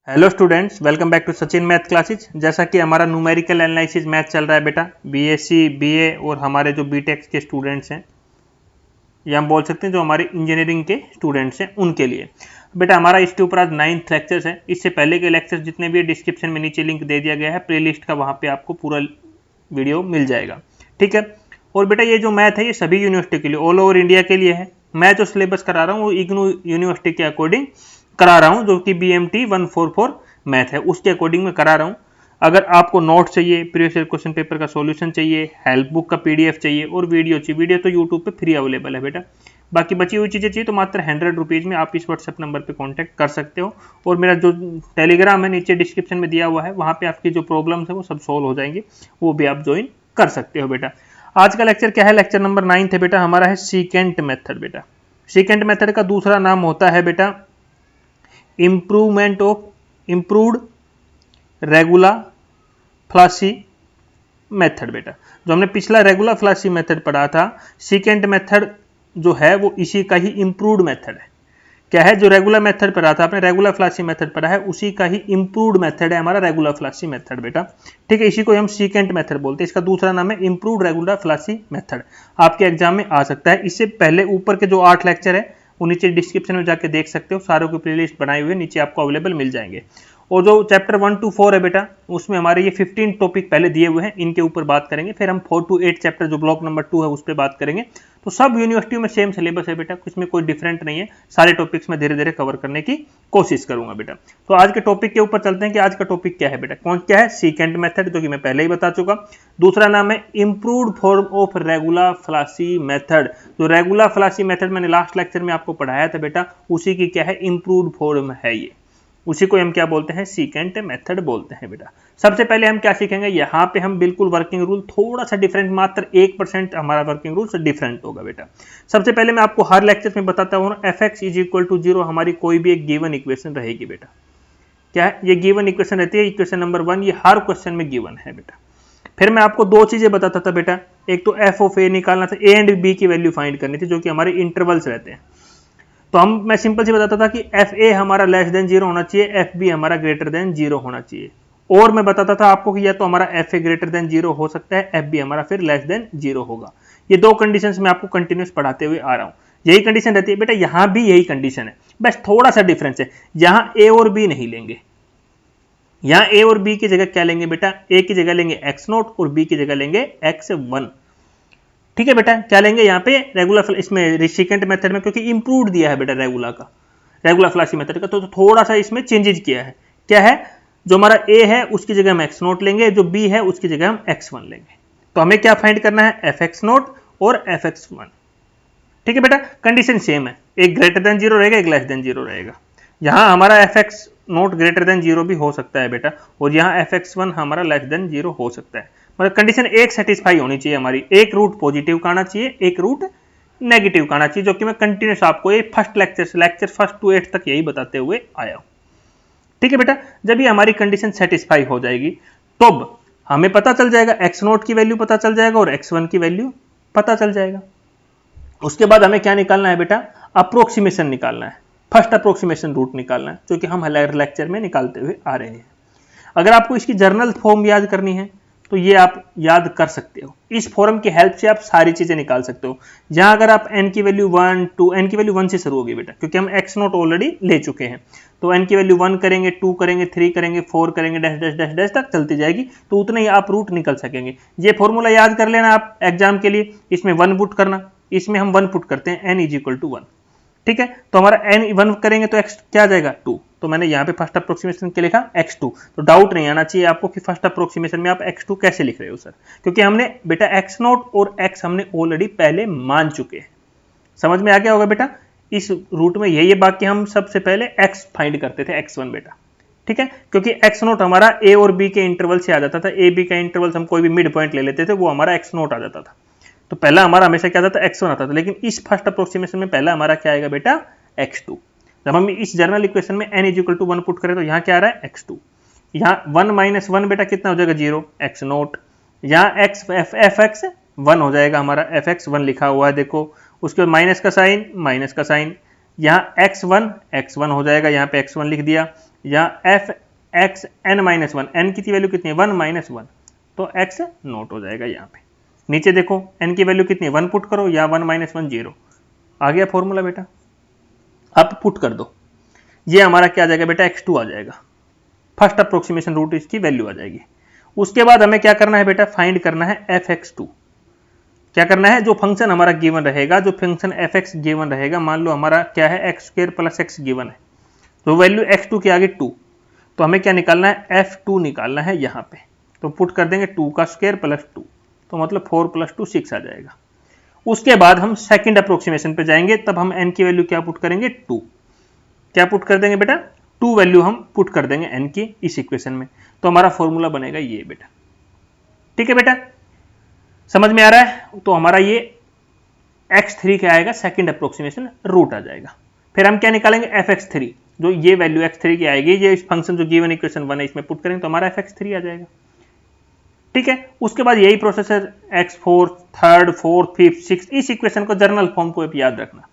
Hello students, welcome back to Sachin math classes. जैसा कि हमारा न्यूमेरिकल एनालिसिस मैथ चल रहा है बेटा, बीएससी बीए और हमारे जो बीटेक के स्टूडेंट्स हैं या हम बोल सकते हैं जो हमारे इंजीनियरिंग के स्टूडेंट्स हैं उनके लिए बेटा हमारा इसके ऊपर आज 9th लेक्चर्स है। इससे पहले के लेक्चर्स जितने भी डिस्क्रिप्शन में नीचे लिंक दे दिया गया है प्ले लिस्ट का, वहाँ पर आपको पूरा वीडियो मिल जाएगा। ठीक है। और बेटा ये जो मैथ है ये सभी यूनिवर्सिटी के लिए, ऑल ओवर इंडिया के लिए है। मैं जो सिलेबस करा रहा हूँ वो इग्नू यूनिवर्सिटी के अकॉर्डिंग करा रहा हूं, जो कि BMT 144 मैथ है उसके अकॉर्डिंग मैं करा रहा हूं। अगर आपको नोट चाहिए, प्रीवियस ईयर क्वेश्चन पेपर का सॉल्यूशन चाहिए, हेल्प बुक का PDF चाहिए और वीडियो चाहिए, वीडियो तो यूट्यूब पे फ्री अवेलेबल है बेटा। बाकी बची हुई चीज़ें चाहिए तो मात्र 100 रुपीज़ में आप इस व्हाट्सएप नंबर पे कांटेक्ट कर सकते हो। और मेरा जो टेलीग्राम है नीचे डिस्क्रिप्शन में दिया हुआ है, वहाँ पे आपकी जो प्रॉब्लम्स है वो सब सॉल्व हो जाएंगे, वो भी आप ज्वाइन कर सकते हो बेटा। आज का लेक्चर क्या है? लेक्चर नंबर 9 है बेटा, हमारा है सीकेंट मेथड बेटा। सीकेंट मेथड का दूसरा नाम होता है बेटा इम्प्रूव्ड रेगुलर फ्लासी मेथड बेटा। जो हमने पिछला रेगुलर फ्लासी मेथड पढ़ा था, सीकेंट मेथड जो है वो इसी का ही इम्प्रूव्ड मेथड है। क्या है? जो रेगुलर मेथड पढ़ा था आपने, रेगुलर फ्लासी मेथड पढ़ा है, उसी का ही इम्प्रूव्ड मेथड है हमारा रेगुलर फ्लासी मेथड बेटा। ठीक है, इसी को हम सीकेंट मेथड बोलते हैं। इसका दूसरा नाम है इम्प्रूव्ड रेगुलर फ्लासी मेथड। आपके एग्जाम में आ सकता है। इससे पहले ऊपर के जो 8 लेक्चर है वो नीचे डिस्क्रिप्शन में जाके देख सकते हो, सारों की प्लेलिस्ट बनाए हुए नीचे आपको अवेलेबल मिल जाएंगे। और जो चैप्टर 1 to 4 है बेटा, उसमें हमारे ये 15 टॉपिक पहले दिए हुए हैं, इनके ऊपर बात करेंगे। फिर हम 4 to 8 चैप्टर जो ब्लॉक नंबर 2 है उस पर बात करेंगे। तो सब यूनिवर्सिटियों में सेम सिलेबस है बेटा, कुछ में कोई डिफरेंट नहीं है। सारे टॉपिक्स में धीरे धीरे कवर करने की कोशिश करूंगा बेटा। तो आज के टॉपिक के ऊपर चलते हैं कि आज का टॉपिक क्या है बेटा। कौन क्या है? सीकेंट मेथड, जो कि मैं पहले ही बता चुका। दूसरा नाम है improved form of regular falsi method. जो रेगुलर फ्लासी मेथड मैंने लास्ट लेक्चर में आपको पढ़ाया था बेटा, उसी की क्या है? इम्प्रूव्ड फॉर्म है ये। उसी को हम क्या बोलते हैं? सीकेंट मेथड बोलते हैं बेटा। सबसे पहले हम क्या सीखेंगे, यहाँ पे हम बिल्कुल वर्किंग रूल थोड़ा सा डिफरेंट, मात्र 1% हमारा वर्किंग रूल से डिफरेंट होगा बेटा। सबसे पहले मैं आपको हर लेक्चर में बताता हूँ, fx = 0 हमारी कोई भी एक गिवन इक्वेशन रहेगी बेटा। क्या है? ये गिवन इक्वेशन रहती है, इक्वेशन नंबर 1, ये हर क्वेश्चन में गिवन है बेटा। फिर मैं आपको दो चीजें बताता था बेटा, एक तो f ऑफ a निकालना था, a एंड b की वैल्यू फाइंड करनी थी, जो कि हमारे इंटरवल्स रहते हैं। तो मैं सिंपल से बताता था कि fa हमारा लेस देन 0 होना चाहिए, fb हमारा ग्रेटर देन 0 होना चाहिए। और मैं बताता था आपको कि या तो हमारा fa ग्रेटर देन 0 हो सकता है, fb हमारा फिर लेस देन 0 होगा। ये दो कंडीशंस मैं आपको कंटिन्यूस पढ़ाते हुए आ रहा हूं। यही कंडीशन रहती है बेटा, यहां भी यही कंडीशन है, बस थोड़ा सा डिफरेंस है। यहां a और b नहीं लेंगे, यहां a और b की जगह क्या लेंगे बेटा? a की जगह लेंगे x0 और b की जगह लेंगे x1। ठीक है बेटा, क्या लेंगे यहाँ पे? रेगुलर, इसमें सीकेंट मेथड में क्योंकि इंप्रूव्ड दिया है बेटा रेगुलर का, रेगुलर फ्लासी मेथड का, तो थोड़ा सा इसमें चेंजेस किया है। क्या है? जो हमारा a है उसकी जगह हम x0 लेंगे, जो b है उसकी जगह हम x1 लेंगे। तो हमें क्या फाइंड करना है? fx0 और fx1। ठीक है बेटा, कंडीशन सेम है, एक ग्रेटर देन 0 रहेगा, एक लेस देन 0 रहेगा। यहाँ हमारा fx0 ग्रेटर देन 0 भी हो सकता है बेटा, और यहाँ fx1 हमारा लेस देन 0 हो सकता है। मतलब कंडीशन एक सेटिस्फाई होनी चाहिए हमारी, एक रूट पॉजिटिव का आना चाहिए, एक रूट नेगेटिव का आना चाहिए, जो कि मैं कंटिन्यूस आपको ये फर्स्ट लेक्चर 1 to 8 तक यही बताते हुए आया हूं। ठीक है बेटा, जब ये हमारी कंडीशन सेटिस्फाई हो जाएगी तब हमें पता चल जाएगा, x0 की वैल्यू पता चल जाएगा और x1 की वैल्यू पता चल जाएगा। उसके बाद हमें क्या निकालना है बेटा? अप्रोक्सीमेशन निकालना है, फर्स्ट अप्रोक्सीमेशन रूट निकालना है, जो कि हम लेक्चर में निकालते हुए आ रहे हैं। अगर आपको इसकी जर्नल फॉर्म याद करनी है तो ये आप याद कर सकते हो, इस फॉर्म की हेल्प से आप सारी चीजें निकाल सकते हो। जहां अगर आप n की वैल्यू 1 2, n की वैल्यू 1 से शुरू होगी बेटा, क्योंकि हम x0 ऑलरेडी ले चुके हैं। तो n की वैल्यू 1 करेंगे, 2 करेंगे, 3 करेंगे, 4 करेंगे, डैश डैश डैश डैश तक चलती जाएगी, तो उतना ही आप रूट निकल सकेंगे। ये फॉर्मूला याद कर लेना आप एग्जाम के लिए। इसमें 1 पुट करना, इसमें हम 1 पुट करते हैं, n = 1। ठीक है, तो हमारा n 1 करेंगे तो x क्या आ जाएगा? 2। तो मैंने यहाँ पे फर्स्ट अप्रोक्सीमेशन के लिखा x2। तो डाउट नहीं आना चाहिए आपको कि फर्स्ट अप्रोक्सीमेशन में आप x2 कैसे लिख रहे हो सर, क्योंकि हमने बेटा x0 और x हमने ऑलरेडी पहले मान चुके हैं। समझ में आ गया होगा बेटा? इस रूट में यही बाकी हम सबसे पहले x फाइंड करते थे, x1 बेटा। ठीक है, क्योंकि x0 हमारा a और b के इंटरवल से आ जाता था, a b का इंटरवल हम कोई भी मिड पॉइंट ले लेते थे, वो हमारा x0 आ जाता था। तो पहला हमारा हमेशा क्या आता था? x1 आता था। लेकिन इस फर्स्ट अप्रोक्सीमेशन में पहला हमारा क्या आएगा बेटा? x2। जब हम इस जर्नल इक्वेशन में n = 1 पुट करें तो यहाँ क्या आ रहा है? x2। यहाँ 1 - 1 बेटा कितना हो जाएगा? 0, x0। यहाँ fx 1 हो जाएगा हमारा, fx 1 लिखा हुआ है देखो। उसके बाद माइनस का साइन, यहाँ x1 हो जाएगा, यहाँ पे x1 लिख दिया। या F X N minus one, एन की वैल्यू कितनी है 1 माइनस 1, तो एक्स नोट हो जाएगा यहाँ पे। नीचे देखो एन की वैल्यू कितनी है 1 पुट करो या 1 माइनस 1 0, आ गया फॉर्मूला बेटा। अब पुट कर दो, ये हमारा क्या आ जाएगा बेटा x2 आ जाएगा, फर्स्ट अप्रोक्सीमेशन रूट इसकी वैल्यू आ जाएगी। उसके बाद हमें क्या करना है बेटा, फाइंड करना है fx2। क्या करना है, जो फंक्शन हमारा गिवन रहेगा, जो फंक्शन fx गिवन रहेगा, मान लो हमारा क्या है x square plus x given है, तो वैल्यू x2 के आगे 2, तो हमें क्या निकालना है f2 निकालना है यहाँ पे। तो पुट कर देंगे 2 का स्क्वायर प्लस 2, तो मतलब 4 प्लस 2 6 आ जाएगा। उसके बाद हम सेकंड अप्रोक्सीमेशन पे जाएंगे, तब हम n की वैल्यू क्या पुट करेंगे 2, क्या पुट कर देंगे बेटा 2 वैल्यू हम पुट कर देंगे n की इस इक्वेशन में, तो हमारा फॉर्मूला बनेगा ये बेटा। ठीक है बेटा, समझ में आ रहा है। तो हमारा ये x3 क्या आएगा, सेकंड अप्रोक्सीमेशन रूट आ जाएगा। फिर हम क्या निकालेंगे fx3, जो ये वैल्यू x3 की आएगी, ये इस फंक्शन जो गिवन इक्वेशन 1 है इसमें पुट करेंगे तो हमारा fx3 आ जाएगा। ठीक है, उसके बाद यही प्रोसेस है x4 third fourth fifth six, इस इक्वेशन को जर्नल फॉर्म को याद रखना।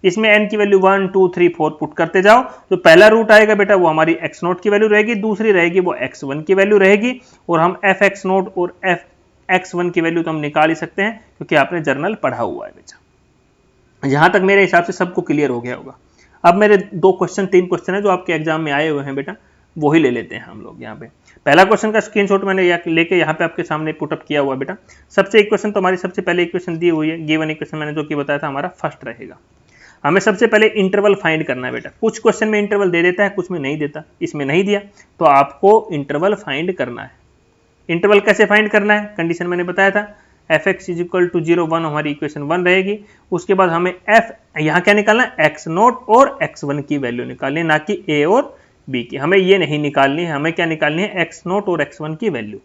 इसमें n की वैल्यू 1 2 3 4 पुट करते जाओ, जो पहला रूट आएगा बेटा वो हमारी x0 की वैल्यू रहेगी, दूसरी रहेगी वो x1 की वैल्यू रहेगी, और हम fx0 और fx1 की वैल्यू तो हम निकाल ही सकते हैं क्योंकि आपने जर्नल पढ़ा हुआ है बेटा। यहां तक मेरे हिसाब से सबको क्लियर हो गया होगा। अब मेरे 3 क्वेश्चन है जो आपके एग्जाम में आए हुए हैं बेटा, वही ले लेते हैं हम लोग। यहाँ पे पहला क्वेश्चन का स्क्रीनशॉट मैंने लेके यहाँ पे आपके सामने पुटअप किया हुआ बेटा। सबसे इक्वेशन तो हमारी सबसे पहले इक्वेशन दी हुई है, गिवन इक्वेशन मैंने जो कि बताया था हमारा फर्स्ट रहेगा। हमें सबसे पहले इंटरवल फाइंड करना है बेटा। कुछ क्वेश्चन में इंटरवल दे देता है, कुछ में नहीं देता, इसमें नहीं दिया तो आपको इंटरवल फाइंड करना है। इंटरवल कैसे फाइंड करना है, कंडीशन मैंने बताया था, fx इज इक्वल टू 0 1 हमारी इक्वेशन 1 रहेगी। उसके बाद हमें f यहाँ क्या निकालना है, x0 और x1 की वैल्यू निकालनी है, ना कि a और b की। हमें ये नहीं निकालनी है, हमें क्या निकालनी है x0 और x1 की वैल्यू।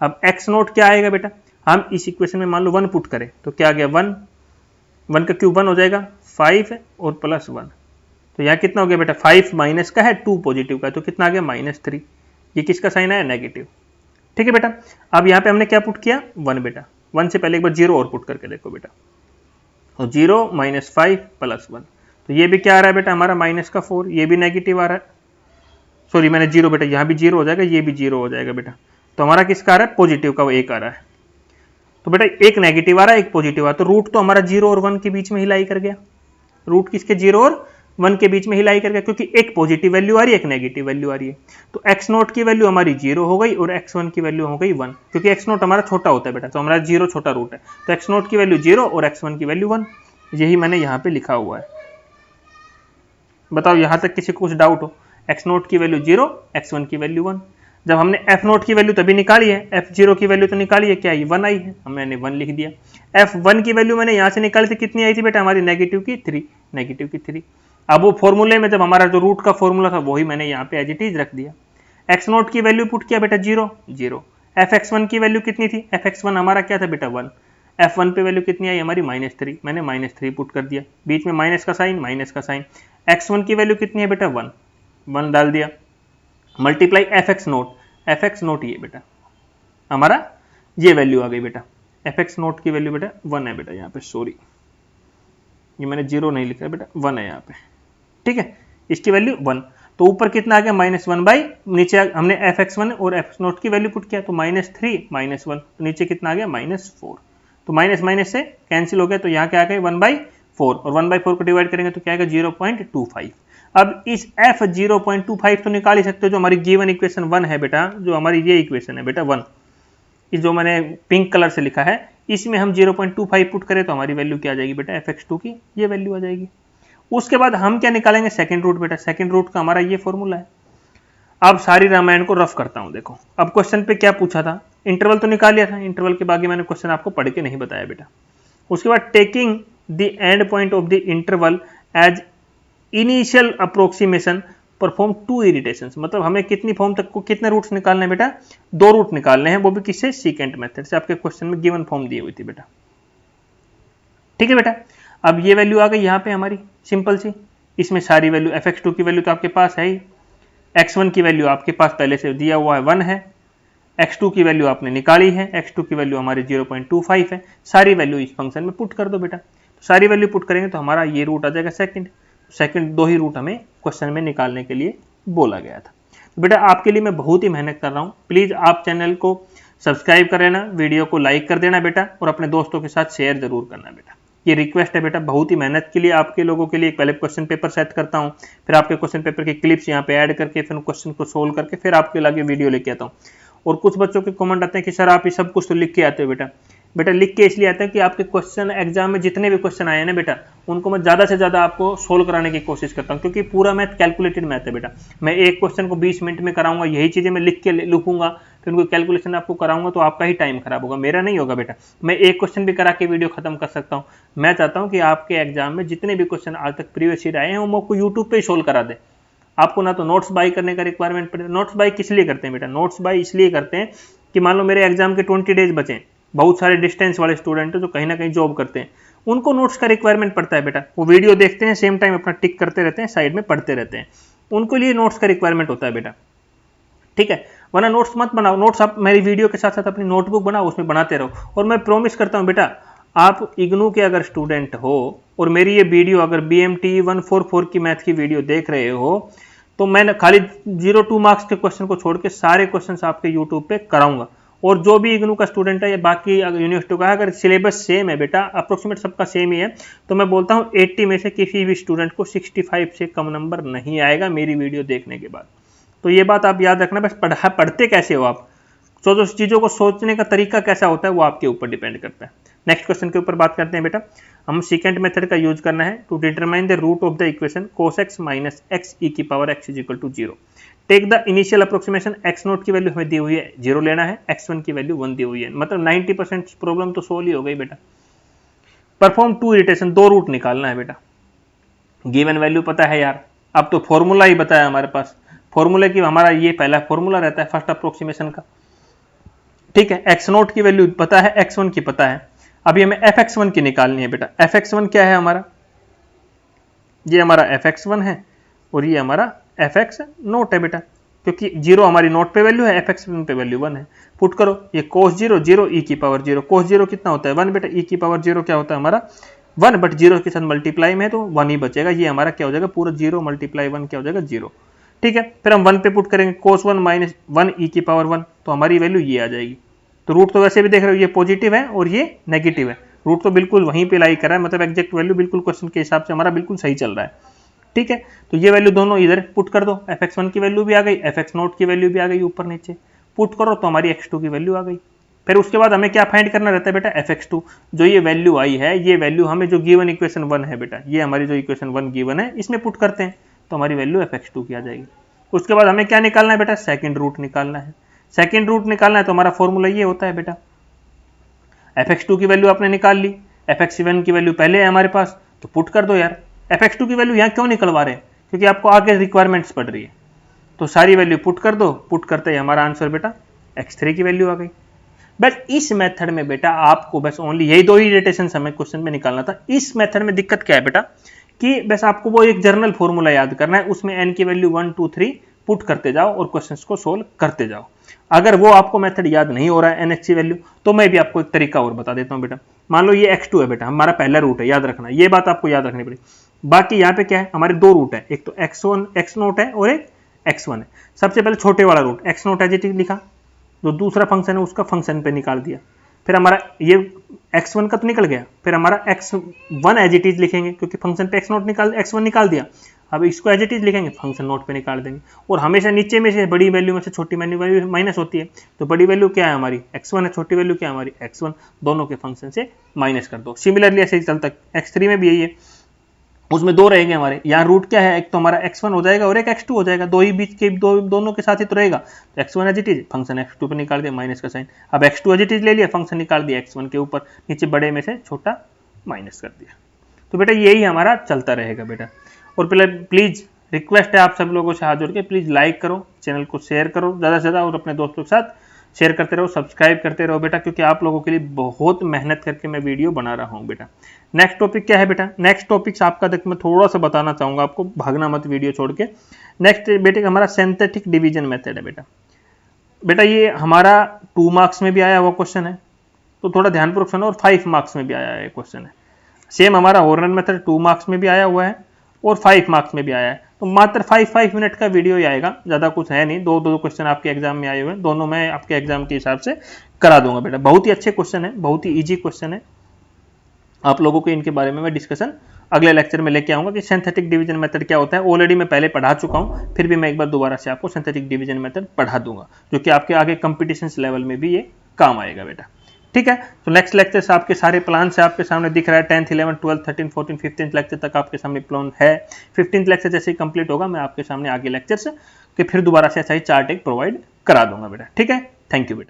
अब x0 क्या आएगा बेटा, हम इस इक्वेशन में मान लो 1 पुट करें तो क्या आ गया 1, 1 का क्यूब 1 हो जाएगा 5 और प्लस 1, तो यहाँ कितना हो गया बेटा 5 माइनस का है 2 पॉजिटिव का, तो कितना आ गया -3। ये किसका साइन आया, नेगेटिव। ठीक है बेटा, अब यहाँ पे हमने क्या पुट किया 1 बेटा, 1 से पहले एक बार 0 और पुट करके देखो बेटा, तो 0 माइनस 5 प्लस 1, तो ये भी क्या आ रहा है बेटा हमारा माइनस का 4, ये भी नेगेटिव आ रहा है, सॉरी मैंने 0 बेटा, यहाँ भी 0 हो जाएगा, ये भी 0 हो जाएगा बेटा, तो हमारा किसका आ रहा है पॉजिटिव का, वो 1 आ रहा है। तो बेटा एक नेगेटिव आ रहा है एक पॉजिटिव आ रहा है, तो रूट तो हमारा 0 और 1 के बीच में ही लाई कर गया, रूट किसके 0 और 1 के बीच में ही लाई कर गया, क्योंकि एक पॉजिटिव वैल्यू आ रही है एक नेगेटिव वैल्यू आ रही है। तो x0 की वैल्यू हमारी 0 हो गई और x1 की वैल्यू हो गई 1, क्योंकि x0 हमारा छोटा होता है बेटा, तो हमारा 0 छोटा रूट है, तो x0 की वैल्यू 0 और x1 की वैल्यू 1, यही मैंने यहाँ पे लिखा हुआ है। बताओ यहाँ तक किसी को कुछ डाउट हो, x0 की वैल्यू 0 x1 की वैल्यू 1। जब हमने f0 की वैल्यू तभी निकाली है, f0 की वैल्यू तो निकाली है, क्या आई 1 आई है, हमने 1 लिख दिया। f1 की वैल्यू मैंने यहाँ से निकाली थी, कितनी आई थी बेटा हमारी नेगेटिव की 3, नेगेटिव की 3। अब वो फॉर्मूले में जब हमारा जो रूट का फॉर्मूला था वही मैंने यहाँ पे एज इट इज रख दिया। x0 की वैल्यू पुट किया बेटा 0 0, fx1 की वैल्यू कितनी थी, fx1 हमारा क्या था बेटा 1, f1 पे वैल्यू कितनी आई हमारी -3, मैंने -3 पुट कर दिया, बीच में माइनस का साइन, x1 की वैल्यू कितनी है बेटा 1, 1 डाल दिया, मल्टीप्लाई fx0 ये बेटा हमारा ये वैल्यू आ गई बेटा, fx0 की वैल्यू बेटा 1 है बेटा, यहाँ पे सॉरी ये मैंने 0 नहीं लिखा बेटा 1 है यहाँ पे। ठीक है, इसकी वैल्यू 1, तो ऊपर कितना आ गया -1 बाई, नीचे हमने fx1 और f0 की वैल्यू पुट किया तो -3 -1, तो नीचे कितना आ गया -4, तो माइनस माइनस से कैंसिल हो गया, तो यहाँ क्या आ गया 1/4, और 1/4 को डिवाइड करेंगे तो क्या आएगा 0.25। अब इस f 0.25 तो निकाल ही सकते हो, जो हमारी गिवन इक्वेशन 1 है बेटा, जो हमारी ये इक्वेशन है बेटा 1, इस जो मैंने पिंक कलर से लिखा है, इसमें हम 0.25 पुट करें तो हमारी वैल्यू क्या आ जाएगी बेटा fx2 की ये वैल्यू आ जाएगी। उसके बाद हम क्या निकालेंगे सेकंड रूट बेटा, सेकंड रूट का हमारा ये फॉर्मूला है। अब सारी रामायण को रफ करता हूं, देखो अब क्वेश्चन पे क्या पूछा था, इंटरवल तो निकाल लिया था, इंटरवल के बाकी मैंने क्वेश्चन आपको पढ़ के नहीं बताया बेटा। उसके बाद taking the end point of the interval as initial approximation perform 2 iterations, मतलब हमें कितनी फॉर्म तक को कितने रूट्स निकालने हैं बेटा, 2 रूट निकालने हैं, वो भी किससे, सीकेंट मेथड से। आपके क्वेश्चन में गिवन फॉर्म दी हुई थी बेटा। ठीक है बेटा, अब ये वैल्यू आ गई यहाँ पे हमारी सिंपल सी, इसमें सारी वैल्यू fx2 की वैल्यू तो आपके पास है ही, x1 की वैल्यू आपके पास पहले से दिया हुआ है 1 है, x2 की वैल्यू आपने निकाली है, x2 की वैल्यू हमारी 0.25 है, सारी वैल्यू इस फंक्शन में पुट कर दो बेटा। तो सारी वैल्यू पुट करेंगे तो हमारा ये रूट आ जाएगा सेकंड 2 ही रूट हमें क्वेश्चन में निकालने के लिए बोला गया था। बेटा आपके लिए मैं बहुत ही मेहनत कर रहा हूँ, प्लीज़ आप चैनल को सब्सक्राइब कर लेना, वीडियो को लाइक कर देना बेटा, और अपने दोस्तों के साथ शेयर जरूर करना बेटा। ये रिक्वेस्ट है बेटा, बहुत ही मेहनत के लिए आपके लोगों के लिए पहले क्वेश्चन पेपर सेट करता हूँ, फिर आपके क्वेश्चन पेपर के क्लिप्स यहाँ पे ऐड करके फिर क्वेश्चन को सोल्व करके फिर आपके लागे वीडियो लेके आता हूँ। और कुछ बच्चों के कमेंट आते हैं कि सर आप ये सब कुछ तो लिख के आते हो बेटा। बेटा लिख के इसलिए आता है कि आपके क्वेश्चन एग्जाम में जितने भी क्वेश्चन आए हैं ना बेटा, उनको मैं ज़्यादा से ज़्यादा आपको सोल्व कराने की कोशिश करता हूँ, क्योंकि पूरा मैथ कैलकुलेटेड मैथ है बेटा। मैं एक क्वेश्चन को 20 मिनट में कराऊंगा, यही चीज़ें मैं लिख के लिखूंगा, फिर उनको कैलकुलेशन आपको कराऊंगा, तो आपका ही टाइम खराब होगा, मेरा नहीं होगा बेटा। मैं एक क्वेश्चन भी करा के वीडियो खत्म कर सकता हूँ। मैं चाहता हूँ कि आपके एग्जाम में जितने भी क्वेश्चन आज तक प्रीवियस ईयर आए हैं वो आपको यूट्यूब पर ही सोल्व करा दे। आपको ना तो नोट्स बाई करने का रिक्वायरमेंट पड़े। नोट्स बाई किस लिए करते हैं बेटा? नोट्स बाई इसलिए करते हैं कि मान लो मेरे एग्जाम के 20 डेज बचे, बहुत सारे डिस्टेंस वाले स्टूडेंट हैं जो कहीं ना कहीं जॉब करते हैं, उनको नोट्स का रिक्वायरमेंट पड़ता है बेटा। वो वीडियो देखते हैं, सेम टाइम अपना टिक करते रहते हैं, साइड में पढ़ते रहते हैं, उनको लिए नोट्स का रिक्वायरमेंट होता है बेटा, ठीक है। वरना नोट्स मत बनाओ, नोट्स आप मेरी वीडियो के साथ साथ अपनी नोटबुक बनाओ, उसमें बनाते रहो। और मैं प्रॉमिस करता हूँ बेटा, आप इग्नू के अगर स्टूडेंट हो और मेरी ये वीडियो अगर BMT 144 की मैथ की वीडियो देख रहे हो, तो मैं खाली 0-2 मार्क्स के क्वेश्चन को छोड़ के सारे क्वेश्चंस आपके यूट्यूब पे कराऊंगा। और जो भी इग्नू का स्टूडेंट है या बाकी यूनिवर्सिटी का, अगर सिलेबस सेम है बेटा, अप्रोक्सीमेट सबका सेम ही है, तो मैं बोलता हूँ 80 में से किसी भी स्टूडेंट को 65 से कम नंबर नहीं आएगा मेरी वीडियो देखने के बाद। तो ये बात आप याद रखना। बस पढ़ते कैसे हो आप, जो चीज़ों को सोचने का तरीका कैसा होता है वो आपके ऊपर डिपेंड करता है। नेक्स्ट क्वेश्चन के ऊपर बात करते हैं बेटा। हम सेकंड मेथड का यूज करना है to determine the root of the equation cos x minus x e की power x is equal to 0। Take the initial approximation, x0 की वैल्यू हमें दी हुई है 0 लेना है, x1 की वैल्यू 1 दी हुई है, मतलब 90% प्रॉब्लम तो सोल्व ही हो गई बेटा। परफॉर्म टू इटरेशन, 2 रूट निकालना है बेटा। गिवन वैल्यू पता है यार, अब तो फॉर्मूला ही बताया हमारे पास, फॉर्मूला की हमारा ये पहला फॉर्मूला रहता है फर्स्ट अप्रोक्सीमेशन का, ठीक है। x0 की वैल्यू पता है, x1 की पता है, अभी हमें fx1 की निकालनी है बेटा। fx1 क्या है हमारा, ये हमारा fx1 है और ये हमारा fx0 है बेटा, क्योंकि 0 हमारी नोट पे वैल्यू है, fx1 पे वैल्यू 1 है। पुट करो, ये cos 0 0 e की पावर 0, cos 0 कितना होता है 1 बेटा, e की पावर 0 क्या होता है हमारा 1, बट 0 के साथ मल्टीप्लाई में है तो 1 ही बचेगा, ये हमारा क्या हो जाएगा पूरा 0 मल्टीप्लाई 1 क्या हो जाएगा 0, ठीक है। फिर हम 1 पे पुट करेंगे, cos 1 माइनस 1 e की पावर 1, तो हमारी वैल्यू ये आ जाएगी। तो रूट तो वैसे भी देख रहे हो ये पॉजिटिव है और ये नेगेटिव है, रूट तो बिल्कुल वहीं पे लाई कर रहा है, मतलब एग्जैक्ट वैल्यू बिल्कुल क्वेश्चन के हिसाब से हमारा बिल्कुल सही चल रहा है, ठीक है। तो ये वैल्यू दोनों इधर पुट कर दो, fx1 की वैल्यू भी आ गई, fx0 की वैल्यू भी आ गई, ऊपर नीचे पुट करो तो हमारी x2 की वैल्यू आ गई। फिर उसके बाद हमें क्या फाइंड करना रहता है बेटा, fx2, जो ये वैल्यू आई है, ये वैल्यू हमें जो गिवन इक्वेशन 1 है बेटा, ये हमारी जो इक्वेशन 1 गिवन है इसमें पुट करते हैं तो हमारी वैल्यू fx2 की आ जाएगी। उसके बाद हमें क्या निकालना है बेटा, सेकंड रूट निकालना है। सेकंड रूट निकालना है तो हमारा फॉर्मूला ये होता है बेटा, fx2 की वैल्यू आपने निकाल ली, fx1 की वैल्यू पहले है हमारे पास, तो पुट कर दो यार। fx2 की वैल्यू यहाँ क्यों निकलवा रहे हैं, क्योंकि आपको आगे रिक्वायरमेंट्स पड़ रही है, तो सारी वैल्यू पुट कर दो। पुट करते ही हमारा आंसर बेटा x3 की वैल्यू आ गई। बस इस मेथड में बेटा आपको बस ओनली यही 2 ही इटरेशंस हमें क्वेश्चन में निकालना था। इस मेथड में दिक्कत क्या है बेटा, कि बस आपको वो एक जर्नल फॉर्मूला याद करना है, उसमें n की वैल्यू 1 2 3 पुट करते जाओ और क्वेश्चंस को सोल्व करते जाओ। अगर वो आपको मेथड याद नहीं हो रहा है nx की वैल्यू, तो मैं भी आपको एक तरीका और बता देता हूं बेटा। मान लो ये x2 है बेटा, हमारा पहला रूट है, याद रखना, ये बात आपको याद रखनी पड़ेगी। बाकी यहाँ पे क्या है, हमारे 2 रूट है, एक तो x0 है और एक x1 है। सबसे पहले छोटे वाला root x0 as it is लिखा, जो दूसरा फंक्शन है उसका फंक्शन पे निकाल दिया, फिर हमारा ये x1 का तो निकल गया, फिर हमारा x1 एज इट इज लिखेंगे क्योंकि फंक्शन पे x1 निकाल दिया, अब इसको एज इट इज लिखेंगे, फंक्शन नोट पे निकाल देंगे। और हमेशा नीचे में से बड़ी वैल्यू में से छोटी वैल्यू माइनस होती है, तो बड़ी वैल्यू क्या है हमारी x1 है, छोटी वैल्यू क्या है हमारी x1, दोनों के फंक्शन से माइनस कर दो। सिमिलरली ऐसे ही चलता है, x3 में भी यही है, उसमें 2 रहेंगे हमारे, यहाँ रूट क्या है, एक तो हमारा x1 हो जाएगा और एक x2 हो जाएगा, दो ही बीच के दोनों के साथ ही तो रहेगा। तो x1 as it is, function x2 पे निकाल दिया माइनस का साइन, अब x2 एज इट इज ले लिया, फंक्शन निकाल दिया x1 के ऊपर, नीचे बड़े में से छोटा माइनस कर दिया। तो बेटा यही हमारा चलता रहेगा बेटा। और प्लीज रिक्वेस्ट है आप सब लोगों से हाथ जोड़ के, प्लीज लाइक करो, चैनल को शेयर करो ज़्यादा से ज़्यादा और अपने दोस्तों के साथ शेयर करते रहो, सब्सक्राइब करते रहो बेटा, क्योंकि आप लोगों के लिए बहुत मेहनत करके मैं वीडियो बना रहा हूँ बेटा। नेक्स्ट टॉपिक क्या है बेटा, नेक्स्ट टॉपिक आपका देख मैं थोड़ा सा बताना चाहूँगा आपको, भागना मत वीडियो छोड़ के। नेक्स्ट बेटे हमारा सिंथेटिक डिवीजन मेथड है बेटा। बेटा ये हमारा 2 मार्क्स में भी आया हुआ क्वेश्चन है, तो थोड़ा ध्यानपूर्वक सुनो, और 5 मार्क्स में भी आया है क्वेश्चन है। सेम हमारा हॉर्नर मेथड 2 मार्क्स में भी आया हुआ है और 5 मार्क्स में भी आया है। तो मात्र 5 मिनट का वीडियो ही आएगा, ज़्यादा कुछ है नहीं। दो क्वेश्चन आपके एग्जाम में आए हुए हैं, दोनों मैं आपके एग्जाम के हिसाब से करा दूंगा बेटा। बहुत ही अच्छे क्वेश्चन है, बहुत ही ईजी क्वेश्चन है। आप लोगों को इनके बारे में मैं डिस्कशन अगले लेक्चर में लेके आऊंगा कि सिंथेटिक डिवीजन मेथड क्या होता है। ऑलरेडी मैं पहले पढ़ा चुका हूं, फिर भी मैं एक बार दोबारा से आपको सिंथेटिक डिवीजन मेथड पढ़ा दूंगा, जो कि आपके आगे कंपटीशन लेवल में भी ये काम आएगा बेटा। ठीक है, तो नेक्स्ट लेक्चर से आपके सारे प्लान से आपके सामने दिख रहा है। 10th 11th 12th 13th 14th 15th lecture तक आपके सामने प्लान है। 15th लेक्चर जैसे ही कंप्लीट होगा, मैं आपके सामने आगे लेक्चर्स के फिर दोबारा से ऐसा ही चार्ट एक प्रोवाइड करा दूंगा बेटा। ठीक है, थैंक यू बेटा।